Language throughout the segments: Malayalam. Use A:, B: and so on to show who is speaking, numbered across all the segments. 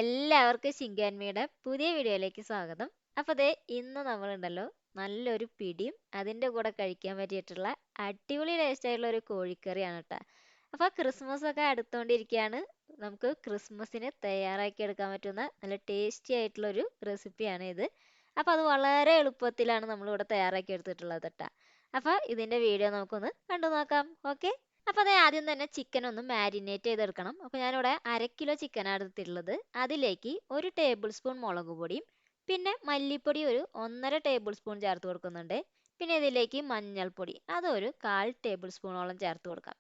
A: എല്ലാവർക്കും ശിങ്കാൻമിയുടെ പുതിയ വീഡിയോയിലേക്ക് സ്വാഗതം. അപ്പോൾ ദേ ഇന്ന് നമ്മളുണ്ടല്ലോ നല്ലൊരു പിടിയും അതിൻ്റെ കൂടെ കഴിക്കാൻ പറ്റിയിട്ടുള്ള അടിപൊളി ടേസ്റ്റ് ആയിട്ടുള്ള ഒരു കോഴിക്കറിയാണ് കേട്ടോ. അപ്പോൾ ക്രിസ്മസ് ഒക്കെ അടുത്തുകൊണ്ടിരിക്കുകയാണ്. നമുക്ക് ക്രിസ്മസിന് തയ്യാറാക്കി എടുക്കാൻ പറ്റുന്ന നല്ല ടേസ്റ്റി ആയിട്ടുള്ള ഒരു റെസിപ്പിയാണ് ഇത്. അപ്പോൾ അത് വളരെ എളുപ്പത്തിലാണ് നമ്മളിവിടെ തയ്യാറാക്കി എടുത്തിട്ടുള്ളത് കേട്ടോ. അപ്പോൾ ഇതിൻ്റെ വീഡിയോ നമുക്കൊന്ന് കണ്ടു നോക്കാം. ഓക്കെ. അപ്പോൾ അത് ആദ്യം തന്നെ ചിക്കൻ ഒന്ന് മാരിനേറ്റ് ചെയ്തെടുക്കണം. അപ്പോൾ ഞാനിവിടെ 1/2 കിലോ ചിക്കനാണ് എടുത്തിട്ടുള്ളത്. അതിലേക്ക് 1 ടേബിൾ സ്പൂൺ മുളക് പൊടിയും പിന്നെ മല്ലിപ്പൊടി ഒരു 1.5 ടേബിൾ സ്പൂൺ ചേർത്ത് കൊടുക്കുന്നുണ്ട്. പിന്നെ ഇതിലേക്ക് മഞ്ഞൾപ്പൊടി അതൊരു 1/4 ടേബിൾ സ്പൂണോളം ചേർത്ത് കൊടുക്കാം.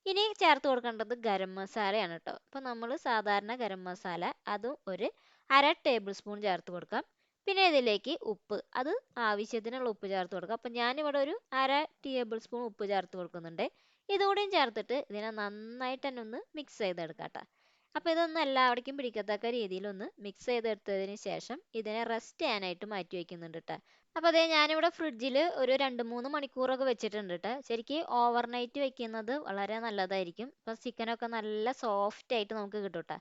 A: ഇനി ചേർത്ത് കൊടുക്കേണ്ടത് ഗരം മസാലയാണ് കേട്ടോ. അപ്പോൾ നമ്മൾ സാധാരണ ഗരം മസാല അതും ഒരു 1/2 ടേബിൾ സ്പൂൺ ചേർത്ത് കൊടുക്കാം. പിന്നെ ഇതിലേക്ക് ഉപ്പ് അത് ആവശ്യത്തിനുള്ള ഉപ്പ് ചേർത്ത് കൊടുക്കാം. അപ്പോൾ ഞാനിവിടെ ഒരു 1/2 ടേബിൾ സ്പൂൺ ഉപ്പ് ചേർത്ത് കൊടുക്കുന്നുണ്ട്. ഇതുകൂടിയും ചേർത്തിട്ട് ഇതിനെ നന്നായിട്ട് തന്നെ ഒന്ന് മിക്സ് ചെയ്തെടുക്കാം കേട്ടോ. അപ്പോൾ ഇതൊന്നും എല്ലാവിടേക്കും പിടിക്കത്തക്ക രീതിയിലൊന്ന് മിക്സ് ചെയ്തെടുത്തതിന് ശേഷം ഇതിനെ റെസ്റ്റ് ചെയ്യാനായിട്ട് മാറ്റി വയ്ക്കുന്നുണ്ട് കേട്ടോ. അപ്പോൾ അതേ ഞാനിവിടെ ഫ്രിഡ്ജിൽ ഒരു 2-3 മണിക്കൂറൊക്കെ വെച്ചിട്ടുണ്ട് കേട്ടോ. ശരിക്കും ഓവർനൈറ്റ് വെക്കുന്നത് വളരെ നല്ലതായിരിക്കും. അപ്പോൾ ചിക്കനൊക്കെ നല്ല സോഫ്റ്റ് ആയിട്ട് നമുക്ക് കിട്ടും കേട്ടോ.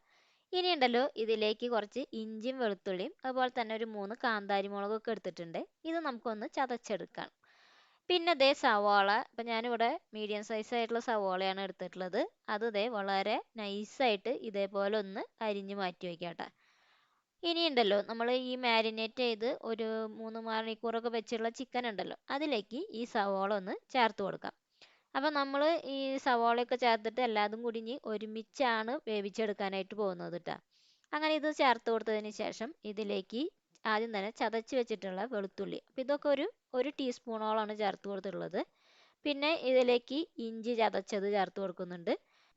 A: ഇനി ഉണ്ടല്ലോ ഇതിലേക്ക് കുറച്ച് ഇഞ്ചിയും വെളുത്തുള്ളിയും അതുപോലെ തന്നെ ഒരു 3 കാന്താരി മുളകൊക്കെ എടുത്തിട്ടുണ്ട്. ഇത് നമുക്കൊന്ന് ചതച്ചെടുക്കാം. പിന്നെ ദേ സവാള ഇപ്പം ഞാനിവിടെ മീഡിയം സൈസ് ആയിട്ടുള്ള സവാളയാണ് എടുത്തിട്ടുള്ളത്. അത് ദേ വളരെ നൈസായിട്ട് ഇതേപോലെ ഒന്ന് അരിഞ്ഞ് മാറ്റി വയ്ക്കാം കേട്ടോ. ഇനിയുണ്ടല്ലോ നമ്മൾ ഈ മാരിനേറ്റ് ചെയ്ത് ഒരു 3 മണിക്കൂറൊക്കെ വെച്ചുള്ള ചിക്കൻ ഉണ്ടല്ലോ അതിലേക്ക് ഈ സവാള ഒന്ന് ചേർത്ത് കൊടുക്കാം. അപ്പം നമ്മൾ ഈ സവാളയൊക്കെ ചേർത്തിട്ട് എല്ലാതും കൂടി ഇനി ഒരുമിച്ചാണ് വേവിച്ചെടുക്കാനായിട്ട് പോകുന്നത് കേട്ടോ. അങ്ങനെ ഇത് ചേർത്ത് കൊടുത്തതിന് ശേഷം ഇതിലേക്ക് ആദ്യം തന്നെ ചതച്ച് വെച്ചിട്ടുള്ള വെളുത്തുള്ളി അപ്പം ഇതൊക്കെ ഒരു ടീസ്പൂണോളാണ് ചേർത്ത് കൊടുത്തിട്ടുള്ളത്. പിന്നെ ഇതിലേക്ക് ഇഞ്ചി ചതച്ചത് ചേർത്ത് കൊടുക്കുന്നുണ്ട്.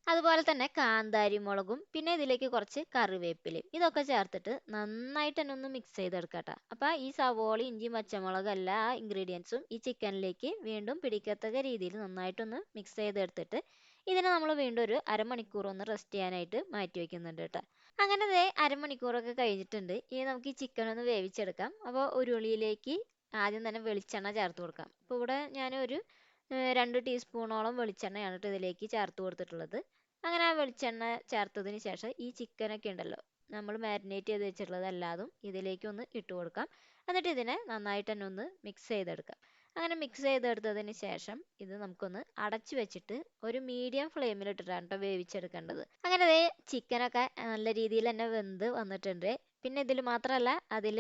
A: അതുപോലെ തന്നെ കാന്താരി മുളകും പിന്നെ ഇതിലേക്ക് കുറച്ച് കറിവേപ്പിലയും ഇതൊക്കെ ചേർത്തിട്ട് നന്നായിട്ട് തന്നെ ഒന്ന് മിക്സ് ചെയ്തെടുക്കാം കേട്ടോ. അപ്പോൾ ഈ സവോള ഇഞ്ചിയും പച്ചമുളകും എല്ലാ ഇൻഗ്രീഡിയൻസും ഈ ചിക്കനിലേക്ക് വീണ്ടും പിടിക്കത്തക്ക രീതിയിൽ നന്നായിട്ടൊന്ന് മിക്സ് ചെയ്തെടുത്തിട്ട് ഇതിനെ നമ്മൾ വീണ്ടും ഒരു അരമണിക്കൂർ ഒന്ന് റെസ്റ്റ് ചെയ്യാനായിട്ട് മാറ്റി വയ്ക്കുന്നുണ്ട് കേട്ടോ. അങ്ങനെ ദേ അരമണിക്കൂറൊക്കെ കഴിഞ്ഞിട്ടുണ്ട്. ഇനി നമുക്ക് ഈ ചിക്കൻ ഒന്ന് വേവിച്ചെടുക്കാം. അപ്പോൾ ഒരു ഉള്ളിയിലേക്ക് ആദ്യം തന്നെ വെളിച്ചെണ്ണ ചേർത്ത് കൊടുക്കാം. അപ്പോൾ ഇവിടെ ഞാനൊരു 2 ടീസ്പൂണോളം വെളിച്ചെണ്ണയാണ് കേട്ടോ ഇതിലേക്ക് ചേർത്ത് കൊടുത്തിട്ടുള്ളത്. അങ്ങനെ ആ വെളിച്ചെണ്ണ ചേർത്തതിന് ശേഷം ഈ ചിക്കനൊക്കെ ഉണ്ടല്ലോ നമ്മൾ മാരിനേറ്റ് ചെയ്ത് വെച്ചിട്ടുള്ളത് എല്ലാതും ഇതിലേക്ക് ഒന്ന് ഇട്ട് കൊടുക്കാം. എന്നിട്ട് ഇതിനെ നന്നായിട്ട് തന്നെ ഒന്ന് മിക്സ് ചെയ്തെടുക്കാം. അങ്ങനെ മിക്സ് ചെയ്തെടുത്തതിന് ശേഷം ഇത് നമുക്കൊന്ന് അടച്ചു വെച്ചിട്ട് ഒരു മീഡിയം ഫ്ലെയിമിലിട്ടിട്ടാണ് കേട്ടോ വേവിച്ചെടുക്കേണ്ടത്. അങ്ങനെ ദേ ചിക്കനൊക്കെ നല്ല രീതിയിൽ തന്നെ വെന്ത് വന്നിട്ടുണ്ട്. പിന്നെ ഇതിൽ മാത്രമല്ല അതിൽ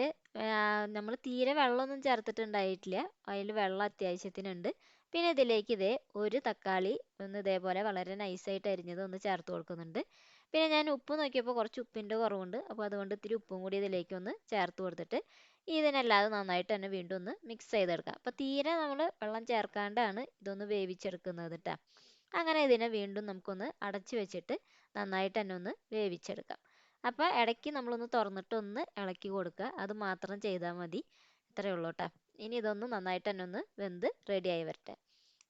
A: നമ്മൾ തീരെ വെള്ളമൊന്നും ചേർത്തിട്ടുണ്ടായിട്ടില്ല. അതിൽ വെള്ളം അത്യാവശ്യത്തിനുണ്ട്. പിന്നെ ഇതിലേക്ക് ഇതേ ഒരു തക്കാളി ഒന്ന് ഇതേപോലെ വളരെ നൈസായിട്ട് അരിഞ്ഞത് ഒന്ന് ചേർത്ത് കൊടുക്കുന്നുണ്ട്. പിന്നെ ഞാൻ ഉപ്പ് നോക്കിയപ്പോൾ കുറച്ച് ഉപ്പിൻ്റെ കുറവുണ്ട്. അപ്പോൾ അതുകൊണ്ട് ഇത്തിരി ഉപ്പും കൂടി ഇതിലേക്ക് ഒന്ന് ചേർത്ത് കൊടുത്തിട്ട് ഇതിനല്ലാതെ നന്നായിട്ട് തന്നെ വീണ്ടും ഒന്ന് മിക്സ് ചെയ്തെടുക്കാം. അപ്പോൾ തീരെ നമ്മൾ വെള്ളം ചേർക്കാണ്ടാണ് ഇതൊന്ന് വേവിച്ചെടുക്കുന്നത് കേട്ടോ. അങ്ങനെ ഇതിനെ വീണ്ടും നമുക്കൊന്ന് അടച്ചു വെച്ചിട്ട് നന്നായിട്ട് തന്നെ ഒന്ന് വേവിച്ചെടുക്കാം. അപ്പോൾ ഇടയ്ക്ക് നമ്മളൊന്ന് തുറന്നിട്ട് ഒന്ന് ഇളക്കി കൊടുക്കുക. അത് മാത്രം ചെയ്താൽ മതി. ഇത്രയേ ഉള്ളൂ കേട്ടോ. ഇനി ഇതൊന്ന് നന്നായിട്ട് തന്നെ ഒന്ന് വെന്ത് റെഡിയായി വരട്ടെ.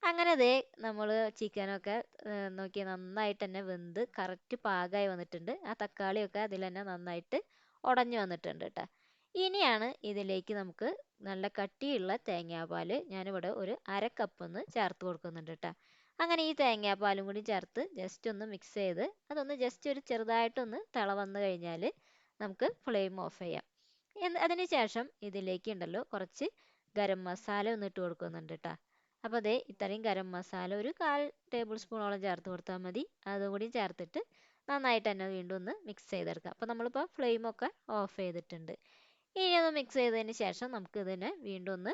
A: അങ്ങനെ ദേ നമ്മൾ ചിക്കനൊക്കെ നോക്കി നന്നായിട്ട് തന്നെ വെന്ത് കറക്റ്റ് പാകമായി വന്നിട്ടുണ്ട്. ആ തക്കാളിയൊക്കെ അതിൽ തന്നെ നന്നായിട്ട് ഉടഞ്ഞു വന്നിട്ടുണ്ട് കേട്ടോ. ഇനിയാണ് ഇതിലേക്ക് നമുക്ക് നല്ല കട്ടിയുള്ള തേങ്ങാപ്പാൽ ഞാനിവിടെ ഒരു 1/2 കപ്പ് ഒന്ന് ചേർത്ത് കൊടുക്കുന്നുണ്ട് കേട്ടോ. അങ്ങനെ ഈ തേങ്ങാപ്പാലും കൂടി ചേർത്ത് ജസ്റ്റ് ഒന്ന് മിക്സ് ചെയ്ത് അതൊന്ന് ജസ്റ്റ് ഒരു ചെറുതായിട്ടൊന്ന് തിള വന്നു കഴിഞ്ഞാൽ നമുക്ക് ഫ്ലെയിം ഓഫ് ചെയ്യാം. അതിന് ശേഷം ഇതിലേക്ക് ഉണ്ടല്ലോ കുറച്ച് ഗരം മസാല ഒന്ന് ഇട്ട് കൊടുക്കുന്നുണ്ട് കേട്ടോ. അപ്പോൾ അതേ ഇത്രയും ഗരം മസാല ഒരു 1/4 ടേബിൾ സ്പൂണോളം ചേർത്ത് കൊടുത്താൽ മതി. അതുകൂടി ചേർത്തിട്ട് നന്നായിട്ട് തന്നെ വീണ്ടും ഒന്ന് മിക്സ് ചെയ്തെടുക്കാം. അപ്പോൾ നമ്മളിപ്പോൾ ഫ്ലെയിമൊക്കെ ഓഫ് ചെയ്തിട്ടുണ്ട്. ഇനി ഒന്ന് മിക്സ് ചെയ്തതിന് ശേഷം നമുക്ക് ഇതിനെ വീണ്ടും ഒന്ന്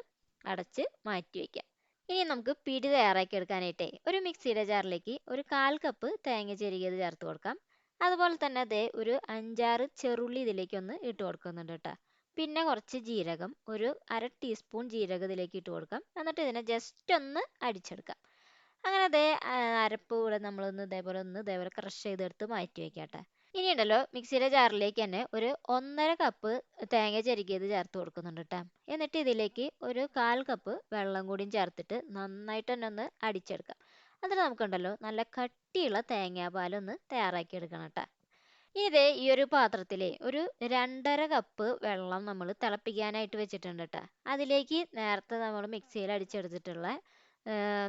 A: അടച്ച് മാറ്റി വയ്ക്കാം. ഇനി നമുക്ക് പിടി തയ്യാറാക്കി എടുക്കാനായിട്ടേ ഒരു മിക്സിയുടെ ജാറിലേക്ക് ഒരു 1/4 കപ്പ് തേങ്ങ ചിരകിയത് ചേർത്ത് കൊടുക്കാം. അതുപോലെ തന്നെ അതേ ഒരു 5-6 ചെറുള്ളി ഇതിലേക്കൊന്ന് ഇട്ട് കൊടുക്കുന്നുണ്ട് കേട്ടോ. പിന്നെ കുറച്ച് ജീരകം ഒരു 1/2 ടീസ്പൂൺ ജീരകം ഇതിലേക്ക് ഇട്ട് കൊടുക്കാം. എന്നിട്ട് ഇതിനെ ജസ്റ്റ് ഒന്ന് അടിച്ചെടുക്കാം. അങ്ങനെ അതേ അരപ്പ് കൂടെ നമ്മളൊന്ന് ഇതേപോലെ ക്രഷ് ചെയ്തെടുത്ത് മാറ്റി വയ്ക്കാം കേട്ടോ. ഇനി ഉണ്ടല്ലോ മിക്സിയുടെ ജാറിലേക്ക് തന്നെ ഒരു 1.5 കപ്പ് തേങ്ങ ചിരകിയത് ചേർത്ത് കൊടുക്കുന്നുണ്ട് കേട്ടോ. എന്നിട്ട് ഇതിലേക്ക് ഒരു 1/4 കപ്പ് വെള്ളം കൂടിയും ചേർത്തിട്ട് നന്നായിട്ട് തന്നെ ഒന്ന് അടിച്ചെടുക്കാം. എന്നിട്ട് നമുക്കുണ്ടല്ലോ നല്ല കട്ടിയുള്ള തേങ്ങാപ്പാലൊന്ന് തയ്യാറാക്കി എടുക്കണം കേട്ടോ. ഇതേ ഈ ഒരു പാത്രത്തിലെ ഒരു 2.5 കപ്പ് വെള്ളം നമ്മൾ തിളപ്പിക്കാനായിട്ട് വെച്ചിട്ടുണ്ട് കേട്ടോ. അതിലേക്ക് നേരത്തെ നമ്മൾ മിക്സിയിൽ അടിച്ചെടുത്തിട്ടുള്ള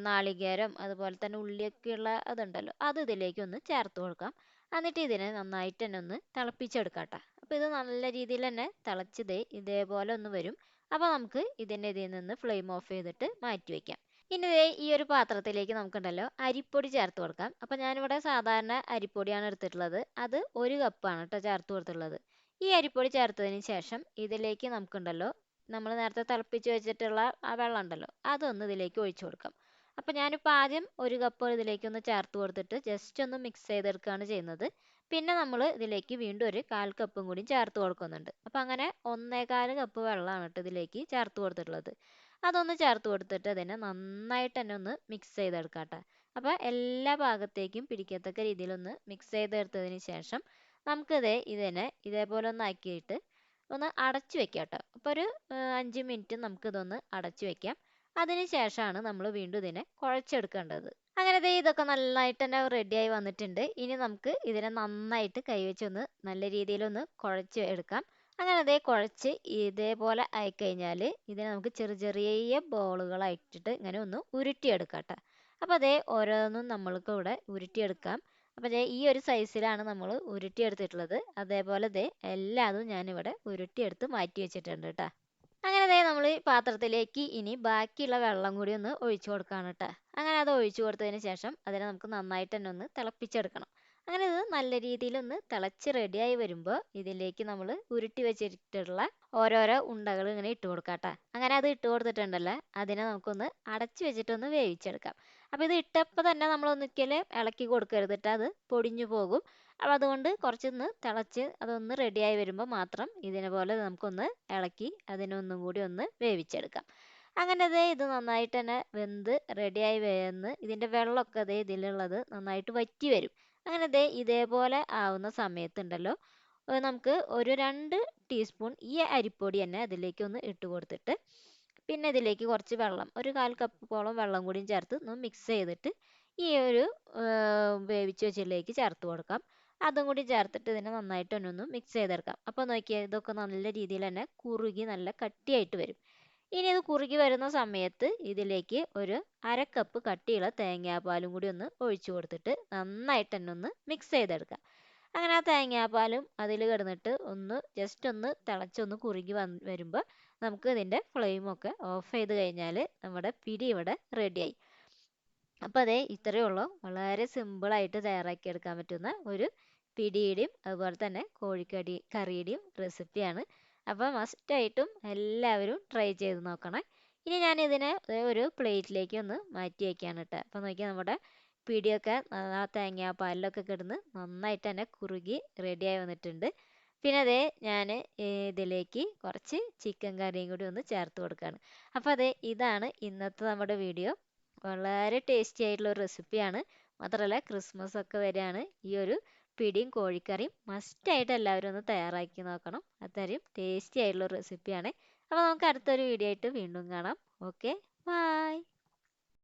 A: നാളികേരം അതുപോലെ തന്നെ ഉള്ളിയൊക്കെയുള്ള അതുണ്ടല്ലോ അത് ഇതിലേക്ക് ഒന്ന് ചേർത്ത് കൊടുക്കാം. എന്നിട്ട് ഇതിനെ നന്നായിട്ട് തന്നെ ഒന്ന് തിളപ്പിച്ചെടുക്കാം കേട്ടോ. അപ്പോൾ ഇത് നല്ല രീതിയിൽ തന്നെ തിളച്ച് ഇതേപോലെ ഒന്ന് വരും. അപ്പോൾ നമുക്ക് ഇതിൽ നിന്ന് ഫ്ലെയിം ഓഫ് ചെയ്തിട്ട് മാറ്റി വയ്ക്കാം. ഇനി ഈ ഒരു പാത്രത്തിലേക്ക് നമുക്കുണ്ടല്ലോ അരിപ്പൊടി ചേർത്ത് കൊടുക്കാം. അപ്പോൾ ഞാനിവിടെ സാധാരണ അരിപ്പൊടിയാണ് എടുത്തിട്ടുള്ളത്. അത് 1 കപ്പാണ് കേട്ടോ ചേർത്ത് കൊടുത്തിട്ടുള്ളത്. ഈ അരിപ്പൊടി ചേർത്തതിന് ശേഷം ഇതിലേക്ക് നമുക്കുണ്ടല്ലോ നമ്മൾ നേരത്തെ തിളപ്പിച്ച് വെച്ചിട്ടുള്ള ആ വെള്ളം ഉണ്ടല്ലോ അതൊന്ന് ഇതിലേക്ക് ഒഴിച്ചു കൊടുക്കാം. അപ്പോൾ ഞാനിപ്പോൾ ആദ്യം 1 കപ്പ് ഇതിലേക്കൊന്ന് ചേർത്ത് കൊടുത്തിട്ട് ജസ്റ്റ് ഒന്ന് മിക്സ് ചെയ്തെടുക്കുകയാണ് ചെയ്യുന്നത്. പിന്നെ നമ്മൾ ഇതിലേക്ക് വീണ്ടും ഒരു 1/4 കപ്പും കൂടി ചേർത്ത് കൊടുക്കുന്നുണ്ട്. അപ്പോൾ അങ്ങനെ 1/4 കപ്പ് വെള്ളമാണ് കേട്ടോ ഇതിലേക്ക് ചേർത്ത് കൊടുത്തിട്ടുള്ളത്. അതൊന്ന് ചേർത്ത് കൊടുത്തിട്ട് അതിനെ നന്നായിട്ട് തന്നെ ഒന്ന് മിക്സ് ചെയ്തെടുക്കാം കേട്ടോ. അപ്പോൾ എല്ലാ ഭാഗത്തേക്കും പിടിക്കത്തക്ക രീതിയിലൊന്ന് മിക്സ് ചെയ്തെടുത്തതിന് ശേഷം നമുക്കിത് ഇതിനെ ഇതേപോലെ ഒന്ന് ആക്കിയിട്ട് ഒന്ന് അടച്ചു വെക്കാം കേട്ടോ. അപ്പോൾ ഒരു 5 മിനിറ്റ് നമുക്കിതൊന്ന് അടച്ചു വെക്കാം. അതിന് ശേഷമാണ് നമ്മൾ വീണ്ടും ഇതിനെ കുഴച്ചെടുക്കേണ്ടത്. അങ്ങനെ ഇതൊക്കെ നന്നായിട്ട് തന്നെ റെഡിയായി വന്നിട്ടുണ്ട്. ഇനി നമുക്ക് ഇതിനെ നന്നായിട്ട് കൈവച്ചൊന്ന് നല്ല രീതിയിലൊന്ന് കുഴച്ച് എടുക്കാം. അങ്ങനെ കുഴച്ച് ഇതേപോലെ ആയിക്കഴിഞ്ഞാൽ ഇതിനെ നമുക്ക് ചെറിയ ബോളുകളായിട്ടിട്ട് ഇങ്ങനെ ഒന്ന് ഉരുട്ടിയെടുക്കാം കേട്ടോ. അപ്പോൾ ഓരോന്നും നമ്മൾക്ക് ഇവിടെ ഉരുട്ടിയെടുക്കാം. അപ്പോൾ ഈ ഒരു സൈസിലാണ് നമ്മൾ ഉരുട്ടിയെടുത്തിട്ടുള്ളത്. അതേപോലെ എല്ലാതും ഞാനിവിടെ ഉരുട്ടിയെടുത്ത് മാറ്റി വെച്ചിട്ടുണ്ട് കേട്ടോ. അങ്ങനെ നമ്മൾ ഈ പാത്രത്തിലേക്ക് ഇനി ബാക്കിയുള്ള വെള്ളം കൂടി ഒന്ന് ഒഴിച്ചു കൊടുക്കുകയാണ് കേട്ടോ. അങ്ങനെ അത് ഒഴിച്ചു കൊടുത്തതിന് ശേഷം അതിനെ നമുക്ക് നന്നായിട്ട് തന്നെ ഒന്ന് തിളപ്പിച്ചെടുക്കണം. അങ്ങനെ ഇത് നല്ല രീതിയിൽ ഒന്ന് തിളച്ച് റെഡിയായി വരുമ്പോൾ ഇതിലേക്ക് നമ്മൾ ഉരുട്ടി വെച്ചിട്ടുള്ള ഓരോരോ ഉണ്ടകൾ ഇങ്ങനെ ഇട്ട് കൊടുക്കാം കേട്ടോ. അങ്ങനെ അത് ഇട്ട് കൊടുത്തിട്ടുണ്ടല്ലോ അതിനെ നമുക്കൊന്ന് അടച്ചു വെച്ചിട്ടൊന്ന് വേവിച്ചെടുക്കാം. അപ്പോൾ ഇത് ഇട്ടപ്പോൾ തന്നെ നമ്മൾ ഒന്നിക്കലും ഇളക്കി കൊടുക്കരുത് കേട്ടോ, അത് പൊടിഞ്ഞു പോകും. അപ്പോൾ അതുകൊണ്ട് കുറച്ചൊന്ന് തിളച്ച് അതൊന്ന് റെഡിയായി വരുമ്പോൾ മാത്രം ഇതിനെ പോലെ നമുക്കൊന്ന് ഇളക്കി അതിനൊന്നും കൂടി ഒന്ന് വേവിച്ചെടുക്കാം. അങ്ങനെ ഇത് നന്നായിട്ട് തന്നെ വെന്ത് റെഡിയായി വരുന്ന ഇതിൻ്റെ വെള്ളമൊക്കെ ഇതിലുള്ളത് നന്നായിട്ട് വറ്റി വരും. അങ്ങനെ ഇതേപോലെ ആവുന്ന സമയത്തുണ്ടല്ലോ നമുക്ക് ഒരു 2 ടീസ്പൂൺ ഈ അരിപ്പൊടി തന്നെ അതിലേക്ക് ഒന്ന് ഇട്ട് കൊടുത്തിട്ട് പിന്നെ ഇതിലേക്ക് കുറച്ച് വെള്ളം ഒരു 1/4 കപ്പോളം വെള്ളം കൂടിയും ചേർത്ത് ഒന്ന് മിക്സ് ചെയ്തിട്ട് ഈ ഒരു വേവിച്ച് വെച്ചതിലേക്ക് ചേർത്ത് കൊടുക്കാം. അതും കൂടി ചേർത്തിട്ട് ഇതിനെ നന്നായിട്ട് തന്നെ ഒന്ന് മിക്സ് ചെയ്തെടുക്കാം. അപ്പോൾ നോക്കിയാൽ ഇതൊക്കെ നല്ല രീതിയിൽ തന്നെ കുറുകി നല്ല കട്ടിയായിട്ട് വരും. ഇനി ഇത് കുറുകി വരുന്ന സമയത്ത് ഇതിലേക്ക് ഒരു 1/2 കപ്പ് കട്ടിയുള്ള തേങ്ങാപ്പാലും കൂടി ഒന്ന് ഒഴിച്ചു കൊടുത്തിട്ട് നന്നായിട്ട് തന്നെ ഒന്ന് മിക്സ് ചെയ്തെടുക്കാം. അങ്ങനെ ആ തേങ്ങാപ്പാലും അതിൽ കിടന്നിട്ട് ഒന്ന് ജസ്റ്റ് ഒന്ന് തിളച്ചൊന്ന് കുറുകി വരുമ്പോൾ നമുക്ക് ഇതിൻ്റെ ഫ്ലെയിമൊക്കെ ഓഫ് ചെയ്ത് കഴിഞ്ഞാൽ നമ്മുടെ പിടി ഇവിടെ റെഡിയായി. അപ്പോൾ ഇത്രയേ ഉള്ളൂ. വളരെ സിമ്പിളായിട്ട് തയ്യാറാക്കിയെടുക്കാൻ പറ്റുന്ന ഒരു പിടിയുടെയും അതുപോലെ തന്നെ കറിയുടെയും റെസിപ്പിയാണ്. അപ്പോൾ മസ്റ്റായിട്ടും എല്ലാവരും ട്രൈ ചെയ്ത് നോക്കണം. ഇനി ഞാൻ ഇതിനെ ഒരു പ്ലേറ്റിലേക്ക് ഒന്ന് മാറ്റി വയ്ക്കുകയാണ് കേട്ടോ. അപ്പോൾ നോക്കിയാൽ നമ്മുടെ പിടിയൊക്കെ ആ തേങ്ങാപ്പാലിലൊക്കെ കിടന്ന് നന്നായിട്ട് തന്നെ കുറുകി റെഡിയായി വന്നിട്ടുണ്ട്. പിന്നെ ഞാൻ ഇതിലേക്ക് കുറച്ച് ചിക്കൻ കറിയും കൂടി ഒന്ന് ചേർത്ത് കൊടുക്കുകയാണ്. അപ്പോൾ ഇതാണ് ഇന്നത്തെ നമ്മുടെ വീഡിയോ. വളരെ ടേസ്റ്റി ആയിട്ടുള്ള ഒരു റെസിപ്പിയാണ്. മാത്രമല്ല ക്രിസ്മസ് ഒക്കെ വരെയാണ്. ഈ ഒരു പിടിയും കോഴിക്കറിയും മസ്റ്റായിട്ട് എല്ലാവരും ഒന്ന് തയ്യാറാക്കി നോക്കണം. അത്രയും ടേസ്റ്റി ആയിട്ടുള്ള റെസിപ്പിയാണ്. അപ്പോൾ നമുക്ക് അടുത്തൊരു വീഡിയോ ആയിട്ട് വീണ്ടും കാണാം. Okay, by.